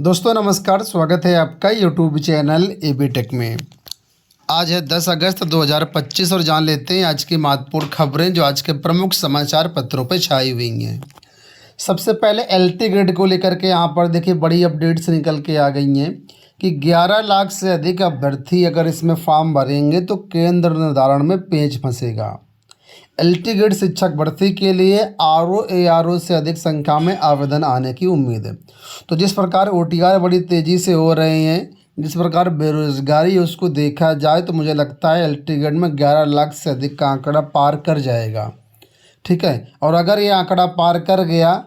दोस्तों नमस्कार, स्वागत है आपका यूट्यूब चैनल एबी टेक में। आज है 10 अगस्त 2025 और जान लेते हैं आज की महत्वपूर्ण खबरें जो आज के प्रमुख समाचार पत्रों पर छाई हुई हैं। सबसे पहले एलटी ग्रेड को लेकर के यहाँ पर देखिए बड़ी अपडेट्स निकल के आ गई हैं कि 11 लाख से अधिक अभ्यर्थी अगर इसमें फॉर्म भरेंगे तो केंद्र निर्धारण में पेंच फंसेगा। एलटी ग्रेड शिक्षक भर्ती के लिए आरओ से अधिक संख्या में आवेदन आने की उम्मीद है। तो जिस प्रकार ओटीआर बड़ी तेज़ी से हो रहे हैं, जिस प्रकार बेरोजगारी उसको देखा जाए तो मुझे लगता है एलटी ग्रेड में 11 लाख से अधिक का आंकड़ा पार कर जाएगा। ठीक है, और अगर ये आंकड़ा पार कर गया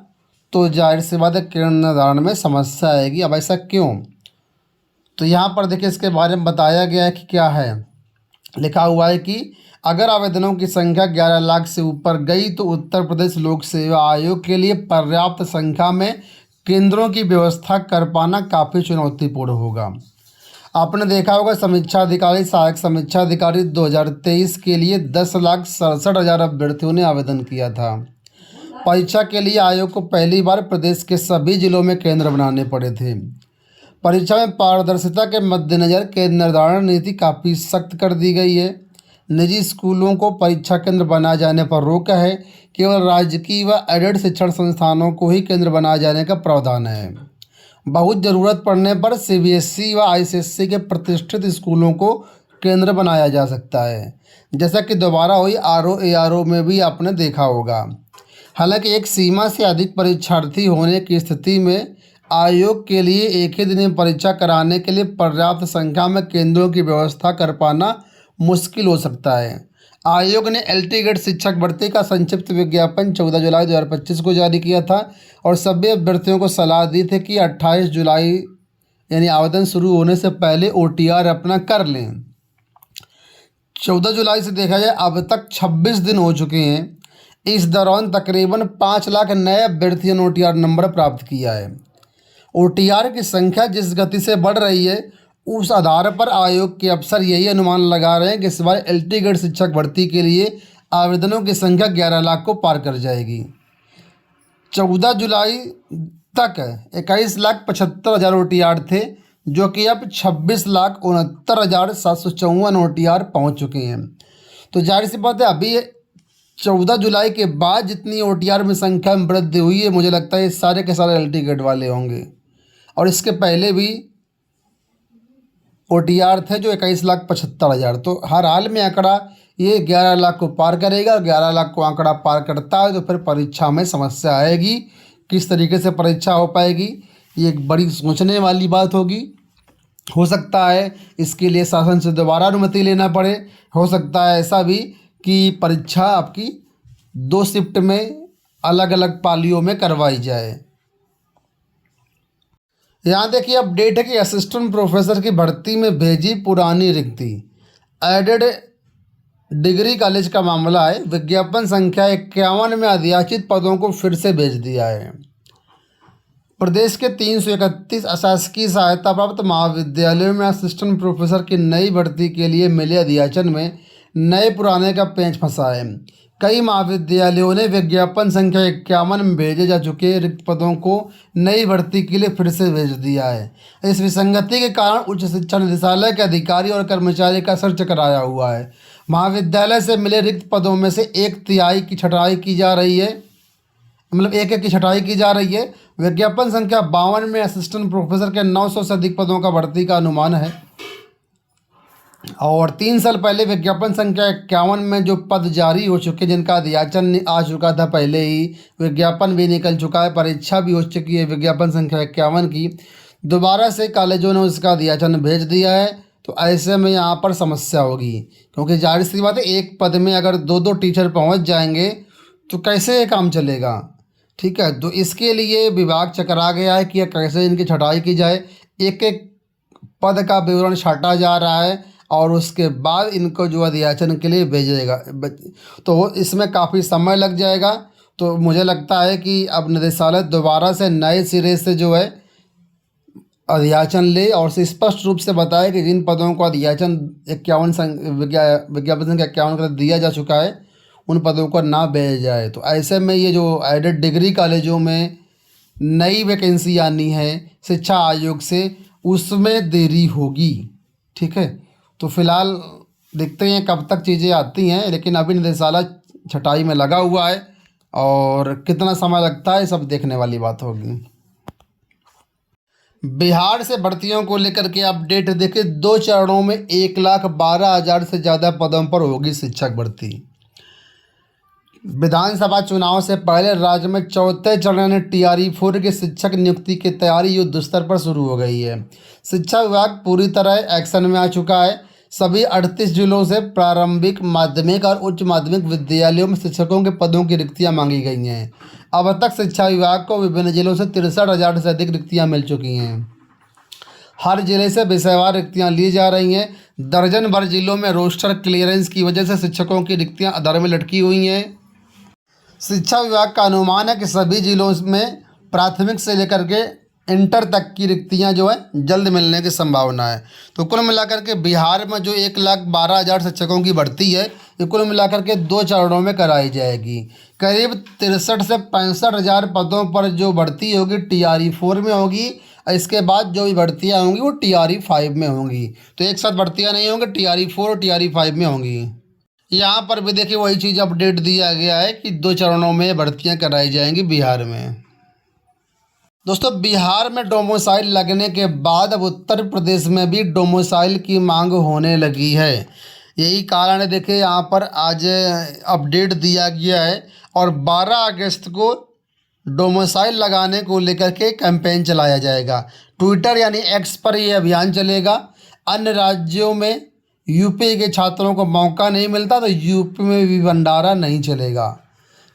तो जाहिर सी बात है केंद्र निर्धारण में समस्या आएगी। अब ऐसा क्यों? तो यहाँ पर देखिए इसके बारे में बताया गया है कि क्या है, लिखा हुआ है कि अगर आवेदनों की संख्या 11 लाख से ऊपर गई तो उत्तर प्रदेश लोक सेवा आयोग के लिए पर्याप्त संख्या में केंद्रों की व्यवस्था कर पाना काफ़ी चुनौतीपूर्ण होगा। आपने देखा होगा समीक्षा अधिकारी, सहायक समीक्षा अधिकारी 2023 के लिए 10,67,000 अभ्यर्थियों ने आवेदन किया था। परीक्षा के लिए आयोग को पहली बार प्रदेश के सभी जिलों में केंद्र बनाने पड़े थे। परीक्षा में पारदर्शिता के मद्देनज़र केंद्र निर्धारण नीति काफ़ी सख्त कर दी गई है। निजी स्कूलों को परीक्षा केंद्र बनाए जाने पर रोक है। केवल राजकीय व एडेड शिक्षण संस्थानों को ही केंद्र बनाए जाने का प्रावधान है। बहुत ज़रूरत पड़ने पर सीबीएसई व आईसीएसई के प्रतिष्ठित स्कूलों को केंद्र बनाया जा सकता है, जैसा कि दोबारा हुई आरओ में भी आपने देखा होगा। हालांकि एक सीमा से अधिक परीक्षार्थी होने की स्थिति में आयोग के लिए एक ही दिन में परीक्षा कराने के लिए पर्याप्त संख्या में केंद्रों की व्यवस्था कर पाना मुश्किल हो सकता है। आयोग ने एलटी ग्रेड शिक्षक भर्ती का संक्षिप्त विज्ञापन 14 जुलाई 2025 को जारी किया था और सभी अभ्यर्थियों को सलाह दी थी कि 28 जुलाई यानी आवेदन शुरू होने से पहले ओटीआर अपना कर लें। 14 जुलाई से देखा जाए अब तक 26 दिन हो चुके हैं। इस दौरान तकरीबन 5 लाख नए अभ्यर्थियों ने ओटीआर नंबर प्राप्त किया है। ओटीआर की संख्या जिस गति से बढ़ रही है उस आधार पर आयोग के अफसर यही अनुमान लगा रहे हैं कि इस बार एलटी ग्रेड शिक्षक भर्ती के लिए आवेदनों की संख्या 11 लाख को पार कर जाएगी। 14 जुलाई तक 21,75,000 ओटीआर थे, जो कि अब 26,69,754 ओटीआर पहुंच चुके हैं। तो जाहिर सी बात है अभी 14 जुलाई के बाद जितनी ओटीआर में संख्या में वृद्धि हुई है, मुझे लगता है ये सारे के सारे एलटी ग्रेड वाले होंगे। और इसके पहले भी ओटीआर थे जो 21,75,000। तो हर हाल में आंकड़ा ये 11 लाख को पार करेगा। 11 लाख को आंकड़ा पार करता है तो फिर परीक्षा में समस्या आएगी। किस तरीके से परीक्षा हो पाएगी, ये एक बड़ी सोचने वाली बात होगी। हो सकता है इसके लिए शासन से दोबारा अनुमति लेना पड़े। हो सकता है ऐसा भी कि परीक्षा आपकी 2 शिफ्ट में अलग अलग पालियों में करवाई जाए। यहाँ देखिए अपडेट है कि असिस्टेंट प्रोफेसर की भर्ती में भेजी पुरानी रिक्ति। एडेड डिग्री कॉलेज का मामला है। विज्ञापन संख्या 51 में अध्याचित पदों को फिर से भेज दिया है। प्रदेश के 331 अशासकीय सहायता प्राप्त महाविद्यालयों में असिस्टेंट प्रोफेसर की नई भर्ती के लिए मिले अध्याचन में नए पुराने का पेंच फंसा है। कई महाविद्यालयों ने विज्ञापन संख्या 51 में भेजे जा चुके रिक्त पदों को नई भर्ती के लिए फिर से भेज दिया है। इस विसंगति के कारण उच्च शिक्षा निदेशालय के अधिकारी और कर्मचारी का सर्च कराया हुआ है। महाविद्यालय से मिले रिक्त पदों में से 1/3 की छँटाई की जा रही है, मतलब एक की छँटाई की जा रही है। विज्ञापन संख्या 52 में असिस्टेंट प्रोफेसर के 900 से अधिक पदों का भर्ती का अनुमान है और 3 साल पहले विज्ञापन संख्या 51 में जो पद जारी हो चुके, जिनका अध्याचन आ चुका था, पहले ही विज्ञापन भी निकल चुका है, परीक्षा भी हो चुकी है विज्ञापन संख्या 51 की, दोबारा से कॉलेजों ने उसका अध्याचन भेज दिया है। तो ऐसे में यहाँ पर समस्या होगी, क्योंकि जाहिर सी बात है एक पद में अगर 2-2 टीचर पहुँच जाएंगे तो कैसे ये काम चलेगा। ठीक है, तो इसके लिए विभाग चकरा गया है कि कैसे इनकी छँटाई की जाए। एक एक पद का विवरण छाटा जा रहा है और उसके बाद इनको जो अध्याचन के लिए भेजेगा, तो इसमें काफ़ी समय लग जाएगा। तो मुझे लगता है कि अब निदेशालय दोबारा से नए सिरे से जो है अध्याचन ले और स्पष्ट रूप से बताए कि जिन पदों को अध्याचन 51 विज्ञापन संख्या 51 का दिया जा चुका है उन पदों को ना भेजा जाए। तो ऐसे में ये जो एडेड डिग्री कॉलेजों में नई वैकेंसी आनी है शिक्षा आयोग से, उसमें देरी होगी। ठीक है, तो फिलहाल देखते हैं कब तक चीज़ें आती हैं, लेकिन अभी निदेशालय छटाई में लगा हुआ है और कितना समय लगता है सब देखने वाली बात होगी। बिहार से भर्तियों को लेकर के अपडेट देखिए, 2 चरणों में 1,12,000 से ज़्यादा पदों पर होगी शिक्षक भर्ती। विधानसभा चुनाव से पहले राज्य में चौथे चरण यानी TRE-4 के शिक्षक नियुक्ति की तैयारी युद्ध स्तर पर शुरू हो गई है। शिक्षा विभाग पूरी तरह एक्शन में आ चुका है। सभी 38 जिलों से प्रारंभिक, माध्यमिक और उच्च माध्यमिक विद्यालयों में शिक्षकों के पदों की रिक्तियां मांगी गई हैं। अब तक शिक्षा विभाग को विभिन्न जिलों से 63,000 से अधिक रिक्तियां मिल चुकी हैं। हर जिले से विषयवार रिक्तियां ली जा रही हैं। दर्जन भर जिलों में रोस्टर क्लियरेंस की वजह से शिक्षकों की रिक्तियां अधर में लटकी हुई हैं। शिक्षा विभाग का अनुमान है कि सभी जिलों में प्राथमिक से लेकर के इंटर तक की रिक्तियां जो है जल्द मिलने की संभावना है। तो कुल मिलाकर के बिहार में जो 1,12,000 शिक्षकों की भर्ती है, ये कुल मिलाकर के 2 चरणों में कराई जाएगी। करीब 63 से 65,000 पदों पर जो भर्ती होगी TRE-4 में होगी, और इसके बाद जो भी भर्तियाँ होंगी वो TRE-5 में होंगी। तो एक साथ भर्तियाँ नहीं होंगी, TRE-4 और TRE-5 में होंगी। यहाँ पर भी देखिए वही चीज़ अपडेट दिया गया है कि 2 चरणों में भर्तियाँ कराई जाएंगी बिहार में। दोस्तों, बिहार में डोमिसाइल लगने के बाद अब उत्तर प्रदेश में भी डोमिसाइल की मांग होने लगी है। यही कारण है, देखिए यहाँ पर आज अपडेट दिया गया है और 12 अगस्त को डोमिसाइल लगाने को लेकर के कैंपेन चलाया जाएगा। ट्विटर यानी X पर ये अभियान चलेगा। अन्य राज्यों में यूपी के छात्रों को मौका नहीं मिलता तो यूपी में भी भंडारा नहीं चलेगा।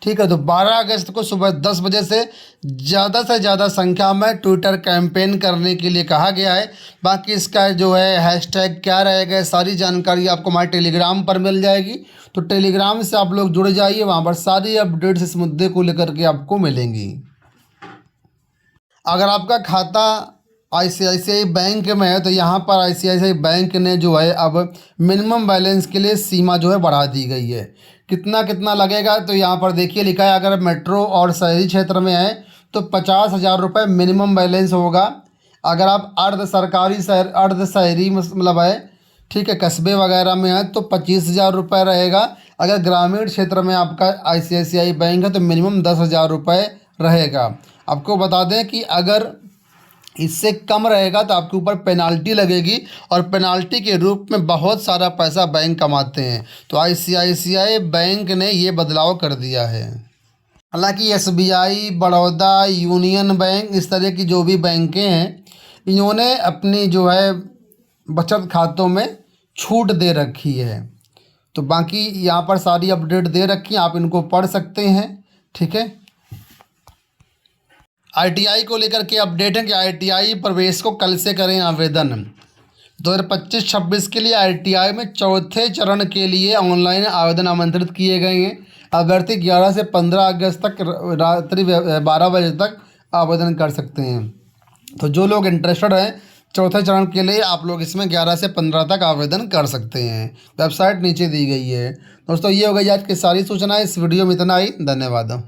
ठीक है, तो 12 अगस्त को सुबह 10 बजे से ज़्यादा संख्या में ट्विटर कैंपेन करने के लिए कहा गया है। बाकी इसका जो है हैशटैग क्या रहेगा, सारी जानकारी आपको हमारे टेलीग्राम पर मिल जाएगी। तो टेलीग्राम से आप लोग जुड़ जाइए, वहाँ पर सारी अपडेट्स इस मुद्दे को लेकर के आपको मिलेंगी। अगर आपका खाता ICICI बैंक में है तो यहाँ पर ICICI बैंक ने जो है अब मिनिमम बैलेंस के लिए सीमा जो है बढ़ा दी गई है। कितना लगेगा, तो यहाँ पर देखिए लिखा है, अगर मेट्रो और शहरी क्षेत्र में है तो 50,000 रुपये मिनिमम बैलेंस होगा। अगर आप अर्ध शहरी मतलब है, ठीक है, कस्बे वगैरह में है तो 25,000 रुपये रहेगा। अगर ग्रामीण क्षेत्र में आपका ICICI बैंक है तो मिनिमम 10,000 रुपये रहेगा। आपको बता दें कि अगर इससे कम रहेगा तो आपके ऊपर पेनाल्टी लगेगी और पेनाल्टी के रूप में बहुत सारा पैसा बैंक कमाते हैं। तो ICICI बैंक ने ये बदलाव कर दिया है। हालांकि SBI, बड़ौदा, यूनियन बैंक, इस तरह की जो भी बैंकें हैं, इन्होंने अपनी जो है बचत खातों में छूट दे रखी है। तो बाकी यहाँ पर सारी अपडेट दे रखी है, आप इनको पढ़ सकते हैं। ठीक है, ITI को लेकर के अपडेट है कि ITI प्रवेश को कल से करें आवेदन। 2025-26 के लिए ITI में चौथे चरण के लिए ऑनलाइन आवेदन आमंत्रित किए गए हैं। अभ्यर्थी 11 से 15 अगस्त तक रात्रि 12 बजे तक आवेदन कर सकते हैं। तो जो लोग इंटरेस्टेड हैं चौथे चरण के लिए, आप लोग इसमें 11 से 15 तक आवेदन कर सकते हैं। वेबसाइट नीचे दी गई है। दोस्तों, ये हो गई आज की सारी सूचनाएं। इस वीडियो में इतना ही। धन्यवाद।